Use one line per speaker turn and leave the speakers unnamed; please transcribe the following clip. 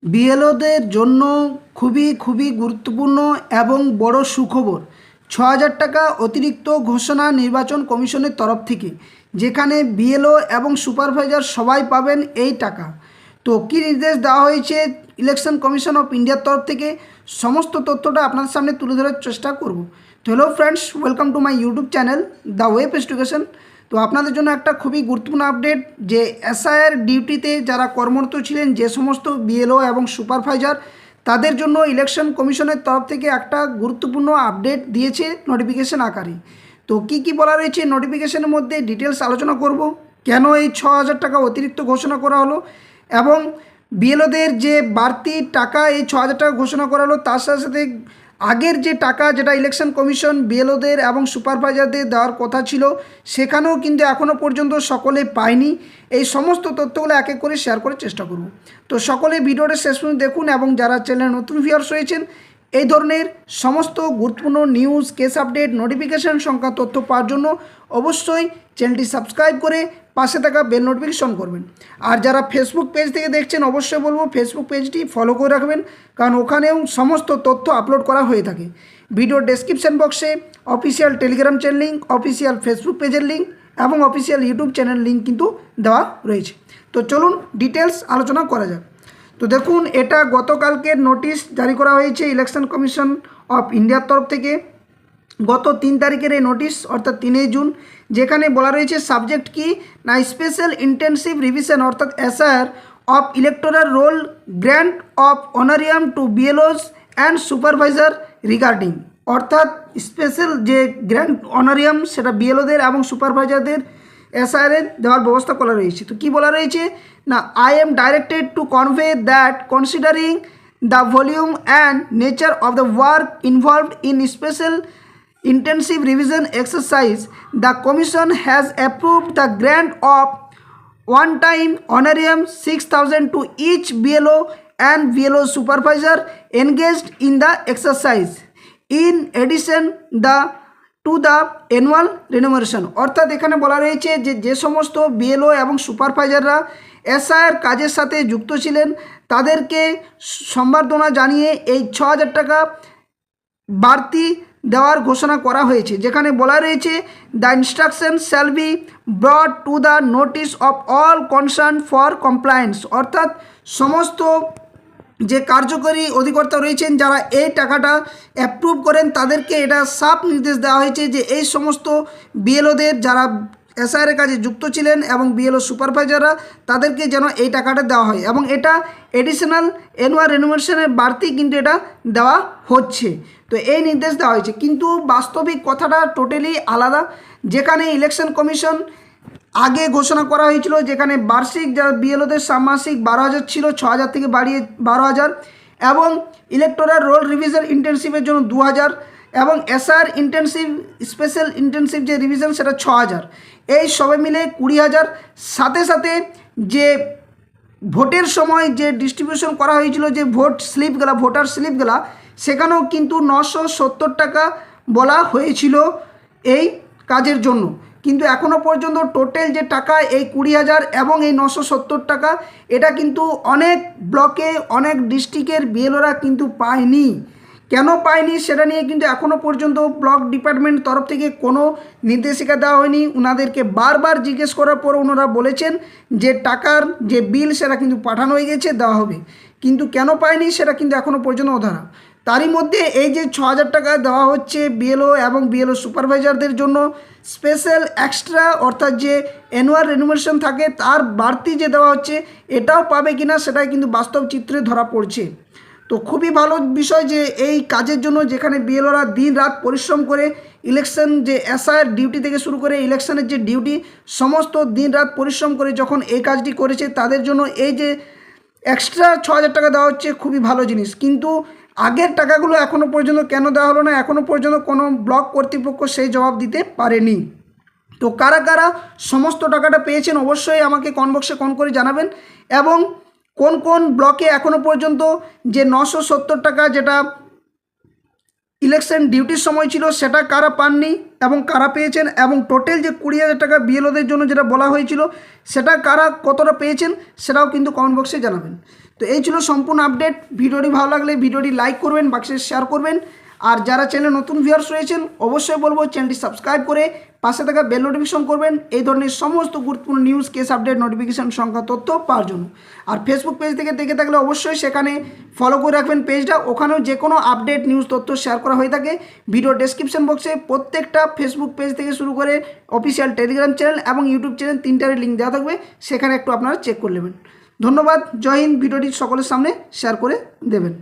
বিএলওদের জন্য খুবই গুরুত্বপূর্ণ এবং বড় সুখবর। ৬,০০০ টাকা অতিরিক্ত ঘোষণা নির্বাচন কমিশনের তরফ থেকে, যেখানে বিএলও এবং সুপারভাইজার সবাই পাবেন এই টাকা। তো কী নির্দেশ দেওয়া হয়েছে ইলেকশন কমিশন অফ ইন্ডিয়ার তরফ থেকে, সমস্ত তথ্যটা আপনাদের সামনে তুলে ধরার চেষ্টা করব। তো hello friends, welcome to my YouTube channel the web education. তো আপনাদের জন্য একটা খুবই গুরুত্বপূর্ণ আপডেট, যে এসআইআর ডিউটিতে যারা কর্মরত ছিলেন, যে সমস্ত বিএলও এবং সুপারভাইজার, তাদের জন্য ইলেকশন কমিশনের তরফ থেকে একটা গুরুত্বপূর্ণ আপডেট দিয়েছে নোটিফিকেশন আকারে। তো কি কি বলা রয়েছে নোটিফিকেশনের মধ্যে ডিটেলস আলোচনা করব, কেন এই ৬,০০০ টাকা অতিরিক্ত ঘোষণা করা হলো, এবং বিএলওদের যে বাড়তি টাকা এই ৬,০০০ টাকা ঘোষণা করা হলো, তার সাথে সাথে আগের যে টাকা যেটা ইলেকশন কমিশন বিএলওদের এবং সুপারভাইজারদের দেওয়ার কথা ছিল, সেখানেও কিন্তু এখনও পর্যন্ত সকলে পায়নি। এই সমস্ত তথ্যগুলো এক এক করে শেয়ার করার চেষ্টা করব। তো সকলে ভিডিওটা শেষ পর্যন্ত দেখুন, এবং যারা চ্যানেলে নতুন ভিউয়ার্স রয়েছেন, এই ধরনের সমস্ত গুরুত্বপূর্ণ নিউজ, কেস আপডেট, নোটিফিকেশান সংক্রান্ত তথ্য পাওয়ার জন্য অবশ্যই চ্যানেলটি সাবস্ক্রাইব করে পাশে থাকা বেল নোটিফিকেশন করবেন। আর যারা ফেসবুক পেজ থেকে দেখছেন, অবশ্যই বলবো ফেসবুক পেজটি ফলো করে রাখবেন, কারণ ওখানেও সমস্ত তথ্য আপলোড করা হয়ে থাকে। ভিডিওর ডেসক্রিপশন বক্সে official Telegram channel link, official Facebook পেজের লিঙ্ক এবং অফিসিয়াল ইউটিউব চ্যানেল লিঙ্ক কিন্তু দেওয়া রয়েছে। তো চলুন ডিটেলস আলোচনা করা যাক। তো দেখুন, এটা গতকালকের নোটিশ জারি করা হয়েছে ইলেকশন কমিশন অফ ইন্ডিয়ার তরফ থেকে। গত ৩ তারিখের এই নোটিশ, অর্থাৎ ৩ জুন, যেখানে বলা রয়েছে সাবজেক্ট কি না, স্পেশাল ইন্টেন্সিভ রিভিশন অর্থাৎ SIR of electoral roll grant of honorarium to BLOs and supervisor regarding, অর্থাৎ স্পেশাল যে গ্র্যান্ট অনারিয়াম সেটা বিএলওদের এবং সুপারভাইজারদের এসআইআর দেওয়ার ব্যবস্থা করা রয়েছে। তো কী বলা রয়েছে না, I am directed to convey that considering the volume and nature of the work involved in special intensive revision exercise, the commission has approved the grant of one-time honorarium 6,000 to each BLO and BLO supervisor engaged in the exercise, in addition to the annual remuneration। অর্থাৎ এখানে বলা রয়েছে যে সমস্ত BLO এবং সুপারভাইজাররা SIR কাজের সাথে যুক্ত ছিলেন, তাদেরকে সম্বর্ধনা জানিয়ে এই ৬,০০০ টাকা বাড়তি দেওয়ার ঘোষণা করা হয়েছে, যেখানে বলা রয়েছে the instruction shall be ব্রট to the notice of all concern for compliance. অর্থাৎ সমস্ত যে কার্যকরী অধিকর্তা রয়েছেন, যারা এই টাকাটা অ্যাপ্রুভ করেন, তাদেরকে এটা সাফ নির্দেশ দেওয়া হয়েছে যে এই সমস্ত বিএলওদের যারা এসআইআর কাজে যুক্ত ছিলেন এবং বিএলও সুপারভাইজাররা, তাদেরকে যেন এই টাকাটা দেওয়া হয়, এবং এটা এডিশনাল অ্যানুয়াল রেনুমারেশনের বাড়তি কিন্তু এটা দেওয়া হচ্ছে। তো এই নির্দেশ দেওয়া হয়েছে, কিন্তু বাস্তবিক কথাটা টোটালি আলাদা। যেখানে ইলেকশন কমিশন আগে ঘোষণা করা হয়েছিল, যেখানে বার্ষিক যা বিএলওদের ষান্মাসিক 12,000 ছিল, 6,000 থেকে বাড়িয়ে 12,000, এবং ইলেকটোরাল রোল রিভিশন ইন্টেন্সিভের জন্য 2,000, এবং এসআর ইন্টেন্সিভ স্পেশাল ইন্টেন্সিভ যে রিভিশন সেটা 6,000, এই সবে মিলে 20,000। সাথে সাথে যে ভোটের সময় যে ডিস্ট্রিবিউশন করা হয়েছিল, যে ভোট স্লিপগুলা, ভোটার স্লিপগুলা, সেখানেও কিন্তু 970 টাকা বলা হয়েছিল এই কাজের জন্য। কিন্তু এখনও পর্যন্ত টোটাল যে টাকা এই 20,000 এবং এই 970 টাকা, এটা কিন্তু অনেক ব্লকে, অনেক ডিস্ট্রিক্টের বিএলওরা কিন্তু পায়নি। কেন পায়নি সেটা নিয়ে কিন্তু এখনও পর্যন্ত ব্লক ডিপার্টমেন্ট তরফ থেকে কোনো নির্দেশিকা দেওয়া হয়নি। ওনাদেরকে বারবার জিজ্ঞেস করার পর ওনারা বলেছেন যে টাকার যে বিল সেটা কিন্তু পাঠানো হয়ে গেছে, দেওয়া হবে, কিন্তু কেন পায়নি সেটা কিন্তু এখনও পর্যন্ত অধরা। তারই মধ্যে এই যে 6,000 টাকা দেওয়া হচ্ছে বিএলও এবং বিএলও সুপারভাইজারদের জন্য স্পেশাল এক্সট্রা, অর্থাৎ যে অ্যানুয়াল রেনুমারেশন থাকে তার বাড়তি যে দেওয়া হচ্ছে, এটাও পাবে কিনা সেটাই কিন্তু বাস্তব চিত্রে ধরা পড়ছে। তো খুবই ভালো বিষয় যে এই কাজের জন্য, যেখানে বিএলওরা দিন রাত পরিশ্রম করে ইলেকশন যে এসআইআর ডিউটি থেকে শুরু করে ইলেকশনের যে ডিউটি, সমস্ত দিন রাত পরিশ্রম করে যখন এই কাজটি করেছে, তাদের জন্য এই যে এক্সট্রা 6,000 টাকা দেওয়া হচ্ছে খুবই ভালো জিনিস। কিন্তু আগের টাকাগুলো এখনও পর্যন্ত কেন দেওয়া হলো না, এখনও পর্যন্ত কোনো ব্লক কর্তৃপক্ষ সেই জবাব দিতে পারেনি। তো কারা কারা সমস্ত টাকাটা পেয়েছেন অবশ্যই আমাকে কমেন্ট বক্সে কমেন্ট করে জানাবেন, এবং কোন কোন ব্লকে এখনও পর্যন্ত যে 970 টাকা যেটা ইলেকশন ডিউটির সময় ছিল সেটা কারা পাননি এবং কারা পেয়েছেন, এবং টোটাল যে 20,000 টাকা বিএলওদের জন্য যেটা বলা হয়েছিল সেটা কারা কতটা পেয়েছেন সেটাও কিন্তু কমেন্ট বক্সে জানাবেন। তো এই ছিল সম্পূর্ণ আপডেট। ভিডিওটি ভালো লাগলে ভিডিওটি লাইক করবেন, বাক্সে শেয়ার করবেন। আর যারা চ্যানেলে নতুন ভিউয়ার্স রয়েছেন অবশ্যই বলবো চ্যানেলটি সাবস্ক্রাইব করে পাশে থাকা বেল নোটিফিকেশন করবেন এই ধরনের সমস্ত গুরুত্বপূর্ণ নিউজ, কেস আপডেট, নোটিফিকেশন সংখ্যা তথ্য পাওয়ার জন্য। আর ফেসবুক পেজ থেকে দেখে থাকলে অবশ্যই সেখানে ফলো করে রাখবেন পেজটা, ওখানেও যে কোনো আপডেট নিউজ তথ্য শেয়ার করা হয়ে থাকে। ভিডিও ডেসক্রিপশন বক্সে প্রত্যেকটা ফেসবুক পেজ থেকে শুরু করে অফিসিয়াল টেলিগ্রাম চ্যানেল এবং ইউটিউব চ্যানেল তিনটারই লিঙ্ক দেওয়া থাকবে, সেখানে একটু আপনারা চেক করে নেবেন। ধন্যবাদ, জয় হিন্দ। ভিডিওটি সকলের সামনে শেয়ার করে দেবেন।